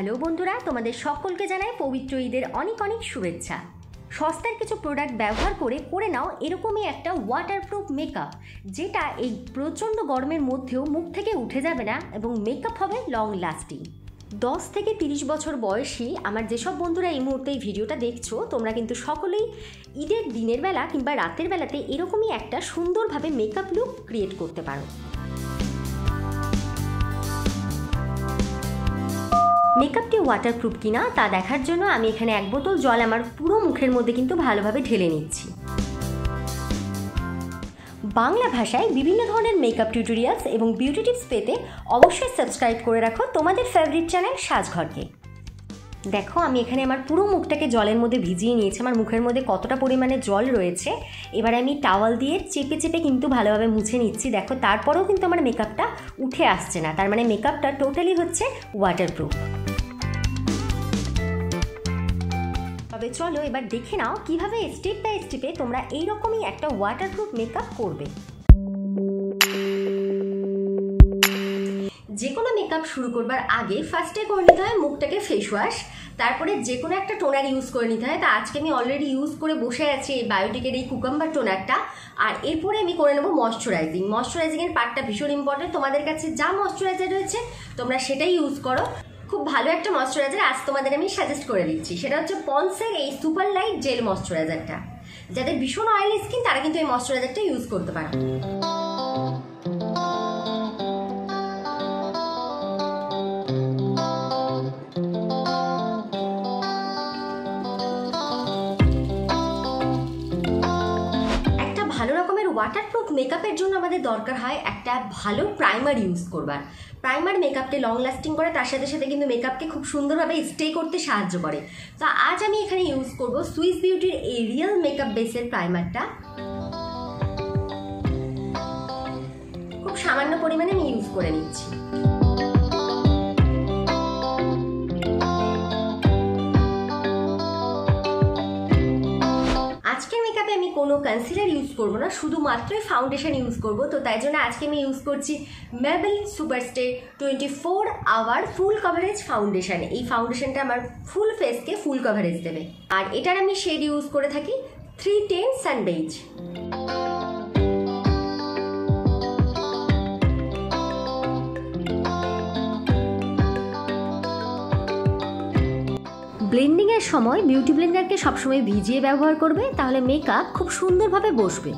Hello বন্ধুরা, তোমাদের সকলকে জানাই পবিত্র ঈদের অনেক অনেক শুভেচ্ছা। সস্তার কিছু প্রোডাক্ট ব্যবহার করে নাও এরকমই একটা ওয়াটারপ্রুফ মেকআপ, যেটা এই প্রচণ্ড গরমের মধ্যেও মুখ থেকে উঠে যাবে না এবং মেকআপ হবে লং লাস্টিং। 10 থেকে 30 বছর বয়সী আমার যেসব বন্ধুরা এই মুহূর্তে এই ভিডিওটা দেখছো, তোমরা কিন্তু সকলেই ঈদের দিনের বেলা কিংবা রাতের বেলাতে এরকমই একটা সুন্দরভাবে মেকআপ লুক ক্রিয়েট করতে পারো। মেকআপটি ওয়াটারপ্রুফ কিনা তা দেখার জন্য আমি এখানে 1 বোতল জল আমার পুরো মুখের মধ্যে কিন্তু ভালোভাবে ঢেলে নিচ্ছি। বাংলা ভাষায় বিভিন্ন ধরনের মেকআপ টিউটোরিয়ালস এবং বিউটি টিপস পেতে অবশ্যই সাবস্ক্রাইব করে রাখো তোমাদের ফেভারিট চ্যানেল সাজ ঘরকে। দেখো, আমি এখানে আমার পুরো মুখটাকে জলের মধ্যে ভিজিয়ে নিয়েছি। আমার মুখের মধ্যে কতটা পরিমাণে জল রয়েছে এবার আমি টাওয়াল দিয়ে চেপে চেপে কিন্তু ভালোভাবে মুছে নিচ্ছি। দেখো, তারপরেও কিন্তু আমার মেকআপটা উঠে আসছে না, তার মানে মেকআপটা টোটালি হচ্ছে ওয়াটারপ্রুফ। তবে চলো এবার দেখে নাও কিভাবে স্টেপ বাই স্টেপে তোমরা এইরকমই একটা ওয়াটারপ্রুফ মেকআপ করবে। যে কোনো মেকআপ শুরু করবার আগে ফার্স্টে করে নিতে হয় মুখটাকে ফেস ওয়াশ, তারপরে যে কোনো একটা টোনার ইউজ করে নিতে হয়। তা আজকে আমি অলরেডি ইউজ করে বসে আছি এই বায়োটিকের এই কুকাম্বার টোনারটা। আর এরপরে আমি করে নেবো ময়শ্চারাইজিংয়ের পার্টটা ভীষণ ইম্পর্টেন্ট। তোমাদের কাছে যা ময়শ্চারাইজার রয়েছে তোমরা সেটাই ইউজ করো। খুব ভালো একটা ময়শ্চারাইজার আজ তোমাদের আমি সাজেস্ট করে দিচ্ছি, সেটা হচ্ছে পন্সের এই সুপার লাইট জেল ময়শ্চারাইজারটা। যাদের ভীষণ অয়েলি স্কিন তারা কিন্তু এই ময়শ্চারাইজারটা ইউজ করতে পারো। ভালো রকমের ওয়াটারপ্রুফ মেকআপের জন্য আমাদের দরকার হয় একটা ভালো প্রাইমার ইউজ করবার। প্রাইমার মেকআপকে লং লাস্টিং করে, তার সাথে সাথে কিন্তু মেকআপকে খুব সুন্দরভাবে স্টে করতে সাহায্য করে। তো আজ আমি এখানে ইউজ করব সুইস বিউটির এই রিয়েল মেকআপ বেসের প্রাইমারটা। খুব সামান্য পরিমাণে আমি ইউজ করে নিচ্ছি। আজকের মেকআপে আমি কোনো কনসিলার ইউজ করবো না, শুধুমাত্রই ফাউন্ডেশন ইউজ করব। তো তাই জন্য আজকে আমি ইউজ করছি মেবেলিন সুপারস্টে 24 আওয়ার ফুল কভারেজ ফাউন্ডেশন। এই ফাউন্ডেশনটা আমার ফুল ফেসকে ফুল কভারেজ দেবে। আর এটার আমি শেড ইউজ করে থাকি 310 সানবেজ। ব্লেন্ডিং এর সময় বিউটি ব্লেন্ডারকে সবসময় ভিজিয়ে ব্যবহার করবে, তাহলে মেকআপ খুব সুন্দরভাবে বসবে।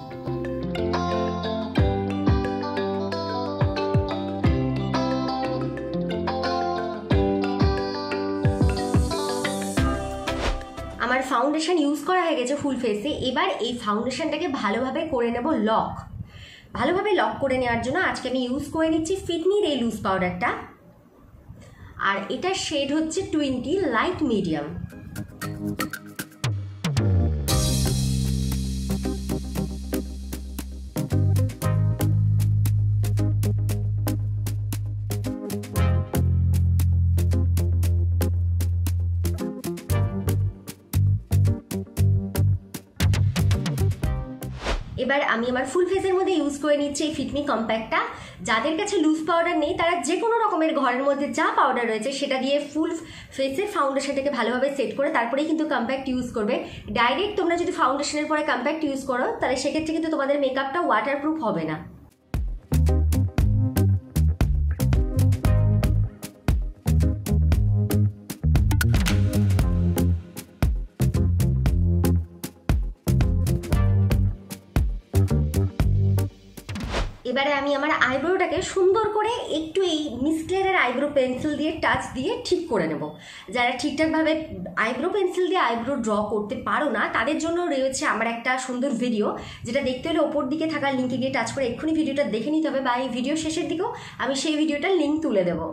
আমার ফাউন্ডেশন ইউজ করা হয়ে গেছে ফুল ফেসে। এবার এই ফাউন্ডেশনটাকে ভালোভাবে করে নেব লক। ভালোভাবে লক করে নেওয়ার জন্য আজকে আমি ইউজ করে নিচ্ছি ফিটমির এই লুজ পাউডারটা। আর এটার শেড হচ্ছে 20 লাইট মিডিয়াম। এবার আমি আমার ফুল ফেসের মধ্যে ইউজ করে নিচ্ছি এই ফিটমি কম্প্যাক্টটা। যাদের কাছে লুজ পাউডার নেই তারা যে কোনো রকমের ঘরের মধ্যে যা পাউডার রয়েছে সেটা দিয়ে ফুল ফেসের ফাউন্ডেশনটাকে ভালোভাবে সেট করে তারপরেই কিন্তু কম্প্যাক্ট ইউজ করবে। ডাইরেক্ট তোমরা যদি ফাউন্ডেশনের পরে কম্প্যাক্ট ইউজ করো তাহলে সেক্ষেত্রে কিন্তু তোমাদের মেকআপটা ওয়াটারপ্রুফ হবে না। এবারে আমি আমার আইব্রোটাকে সুন্দর করে একটু এই মিসক্লেয়ারের আইব্রো পেন্সিল দিয়ে টাচ দিয়ে ঠিক করে নেব। যারা ঠিকঠাকভাবে আইব্রো পেন্সিল দিয়ে আইব্রো ড্র করতে পারো না তাদের জন্য রয়েছে আমার একটা সুন্দর ভিডিও, যেটা দেখতে হলে ওপর দিকে থাকা লিঙ্কে গিয়ে টাচ করে এক্ষুনি ভিডিওটা দেখে নিতে হবে, বা এই ভিডিও শেষের দিকেও আমি সেই ভিডিওটার লিঙ্ক তুলে দেবো।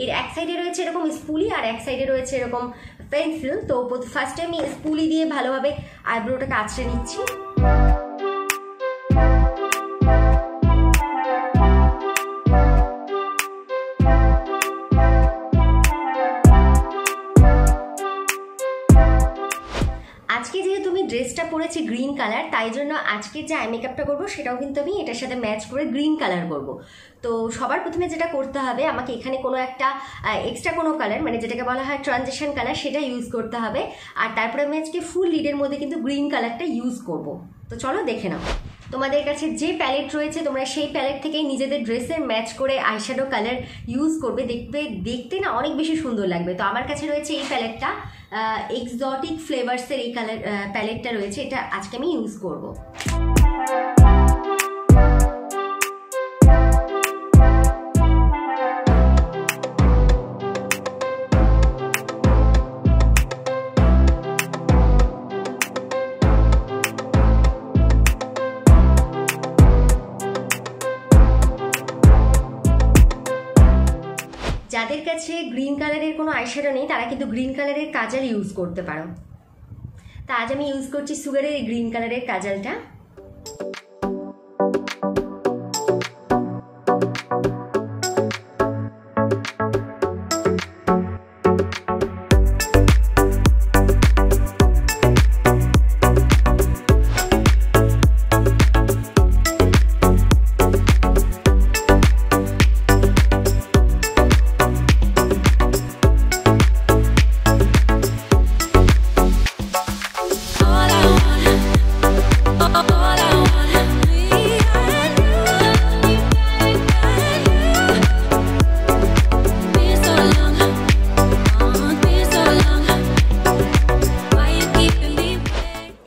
এর এক সাইডে রয়েছে এরকম স্পুলি আর এক সাইডে রয়েছে এরকম পেন্সিল। তো ফার্স্টে আমি স্পুলি দিয়ে ভালোভাবে আইব্রোটাকে আঁচড়ে নিচ্ছি। আজকে যেহেতু আমি ড্রেসটা ড্রেসটা পরেছি গ্রিন কালার, তাই জন্য আজকের যে আই মেকআপটা করবো সেটাও কিন্তু আমি এটার সাথে ম্যাচ করে গ্রিন কালার করব। তো সবার প্রথমে যেটা করতে হবে, আমাকে এখানে কোনো একটা এক্সট্রা কোনো কালার, মানে যেটাকে বলা হয় ট্রানজিশন কালার, সেটা ইউজ করতে হবে। আর তারপরে আমি আজকে ফুল লিডের মধ্যে কিন্তু গ্রিন কালারটা ইউজ করব। তো চলো দেখে নাও। তোমাদের কাছে যে প্যালেট রয়েছে তোমরা সেই প্যালেট থেকেই নিজেদের ড্রেসের ম্যাচ করে আইশ্যাডো কালার ইউজ করবে, দেখতে না অনেক বেশি সুন্দর লাগবে। তো আমার কাছে রয়েছে এই প্যালেটটা, এক্সোটিক ফ্লেভার্সের এই কালার প্যালেটটা রয়েছে, এটা আজকে আমি ইউজ করব। যাদের কাছে গ্রিন কালারের কোনো আইশ্যাডো নেই তারা কিন্তু গ্রিন কালারের কাজল ইউজ করতে পারো। তা আজ আমি ইউজ করছি সুগারের এই গ্রিন কালারের কাজলটা।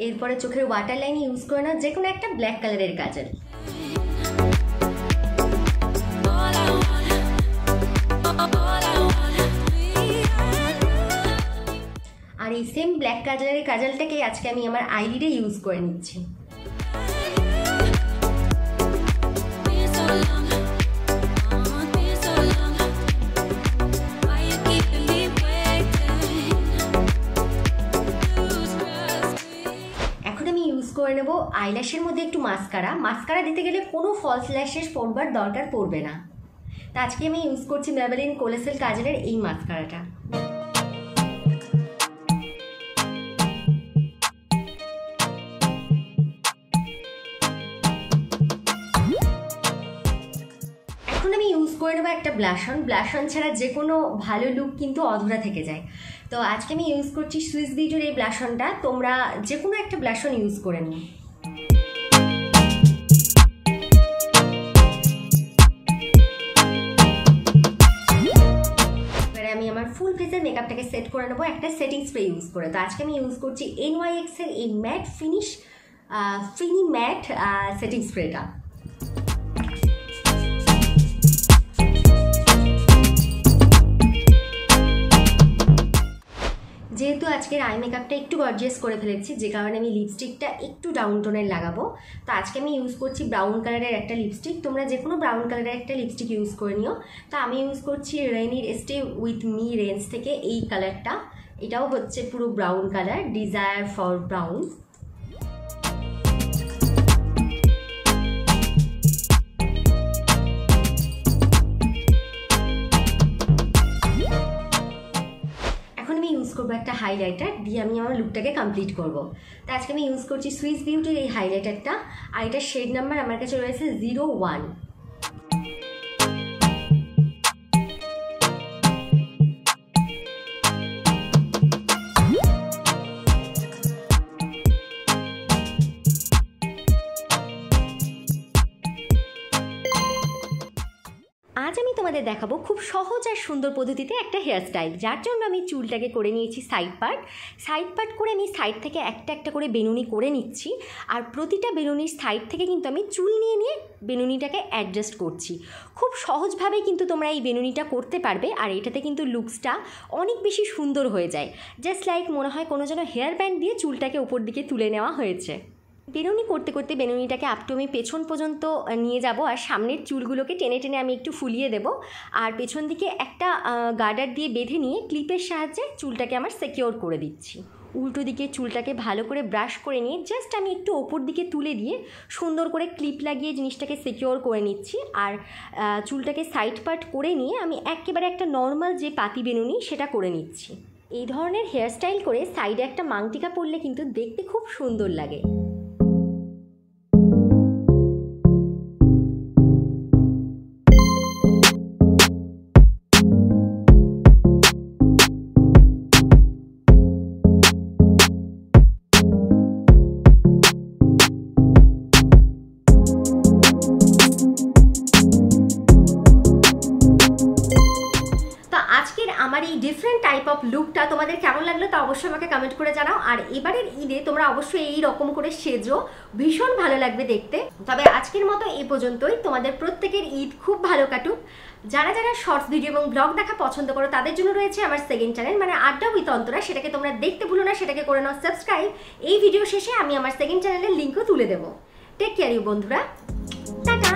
এরপরে চোখের ওয়াটার লাইন ইউজ করে না যে কোনো একটা ব্ল্যাক কালারের কাজল। আর এই সেম ব্ল্যাক কালারের কাজলটাকে আজকে আমি আমার আইলিডে ইউজ করে নিচ্ছি। করে নেব আইল্যাশের মধ্যে একটু মাস্কারা দিতে গেলে কোনো ফলস ল্যাশেস পরবার দরকার পড়বে না। তা আজকে আমি ইউজ করছি মেবেলিন কোলাসেল কাজলের এই মাস্কারাটা। এখন আমি ইউজ করে নেবো একটা ব্লাশন ছাড়া যে কোনো ভালো লুক কিন্তু অধুরা থেকে যায়। তো আজকে আমি ইউজ করছি সুইস বিউটির এই ব্লাশনটা, তোমরা যে কোনো একটা ব্লাশন ইউজ করে নিও। এবারে আমি আমার ফুল ফেসের মেকআপটাকে সেট করে নেবো একটা সেটিং স্প্রে ইউজ করে। তো আজকে আমি ইউজ করছি NYX এর এই ম্যাট ফিনি ম্যাট সেটিং স্প্রেটা। যেহেতু আজকের আই মেকআপটা একটু গর্জিয়াস করে ফেলেছি, যে কারণে আমি লিপস্টিকটা একটু ডাউন টোনের লাগাবো। তো আজকে আমি ইউজ করছি ব্রাউন কালারের একটা লিপস্টিক, তোমরা যে কোনো ব্রাউন কালারের একটা লিপস্টিক ইউজ করে নিও। তো আমি ইউজ করছি রেনির স্টে উইথ মি রেঞ্জ থেকে এই কালারটা, এটাও হচ্ছে পুরো brown colour, desire for brown. Use করবো একটা হাইলাইটার দিয়ে আমি আমার লুকটাকে কমপ্লিট করব। তো আজকে আমি ইউজ করছি সুইস বিউটির এই হাইলাইটারটা, আর এটার শেড নাম্বার আমার কাছে রয়েছে 01। আজ আমি তোমাদের দেখাবো খুব সহজ আর সুন্দর পদ্ধতিতে একটা হেয়ার স্টাইল, যার জন্য আমি চুলটাকে করে নিয়েছি সাইড পার্ট করে আমি সাইড থেকে একটা করে বেনুনি করে নিচ্ছি। আর প্রতিটা বেনুনির সাইড থেকে কিন্তু আমি চুল নিয়ে বেনুনিটাকে অ্যাডজাস্ট করছি। খুব সহজভাবে কিন্তু তোমরা এই বেনুনিটা করতে পারবে, আর এটাতে কিন্তু লুকসটা অনেক বেশি সুন্দর হয়ে যায়। জাস্ট লাইক মনে হয় কোনো যেন হেয়ার ব্যান্ড দিয়ে চুলটাকে ওপর দিকে তুলে নেওয়া হয়েছে। বেনুনি করতে করতে বেনুনিটাকে আপ টু আমি পেছন পর্যন্ত নিয়ে যাব, আর সামনের চুলগুলোকে টেনে টেনে আমি একটু ফুলিয়ে দেব, আর পেছন দিকে একটা গার্ডার দিয়ে বেঁধে নিয়ে ক্লিপের সাহায্যে চুলটাকে আমার সিকিওর করে দিচ্ছি। উল্টো দিকে চুলটাকে ভালো করে ব্রাশ করে নিয়ে জাস্ট আমি একটু ওপর দিকে তুলে দিয়ে সুন্দর করে ক্লিপ লাগিয়ে জিনিসটাকে সিকিওর করে নিচ্ছি। আর চুলটাকে সাইড পার্ট করে নিয়ে আমি একেবারে একটা নর্মাল যে পাতি বেনুনি সেটা করে নিচ্ছি। এই ধরনের হেয়ারস্টাইল করে সাইডে একটা মাংটিকা পরলে কিন্তু দেখতে খুব সুন্দর লাগে। আমার এই ডিফারেন্ট টাইপ অফ লুকটা তোমাদের কেমন লাগলো তা অবশ্যই আমাকে কমেন্ট করে জানাও। আর এবারের ঈদে তোমরা অবশ্যই এই রকম করে সেজো, ভীষণ ভালো লাগবে দেখতে। তবে আজকের মতো এই পর্যন্তই। তোমাদের প্রত্যেকের ঈদ খুব ভালো কাটুক। যারা যারা শর্টস ভিডিও এবং ব্লগ দেখা পছন্দ করো তাদের জন্য রয়েছে আমার সেকেন্ড চ্যানেল, মানে আড্ডা উইথ অন্তরা। সেটাকে তোমরা দেখতে ভুলো না, সেটাকে করে নাও সাবস্ক্রাইব। এই ভিডিও শেষে আমি আমার সেকেন্ড চ্যানেলের লিঙ্কও তুলে দেবো। টেক কেয়ার ইউ বন্ধুরা, টাটা।